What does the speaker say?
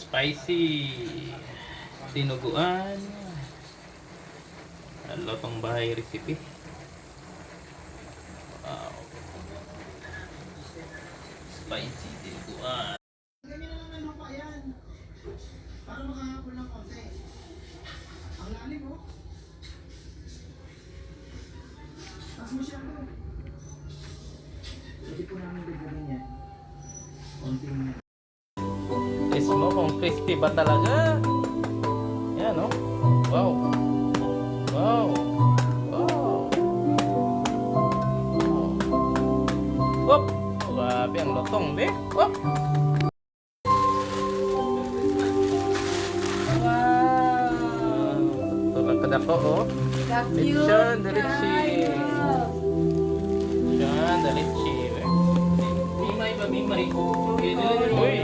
Spicy. Tinuguan. Lotong bahay recipe. Wow. Spicy tinuguan. Ganyan na lang naman pa yan. Para makahapon ng konti. Ang lalim mo. Tapos mo siya doon. Pwede po namin gagawin yan. Konting Taste mo kung crispy ba talaga. Yan, oh. Wow. Wow. Wow. Wop. Grabe ang lutong, be. Wop. Wow. Ito lang kadako, oh. Lechon de leche. Lechon de leche. Mimay ba, mimay?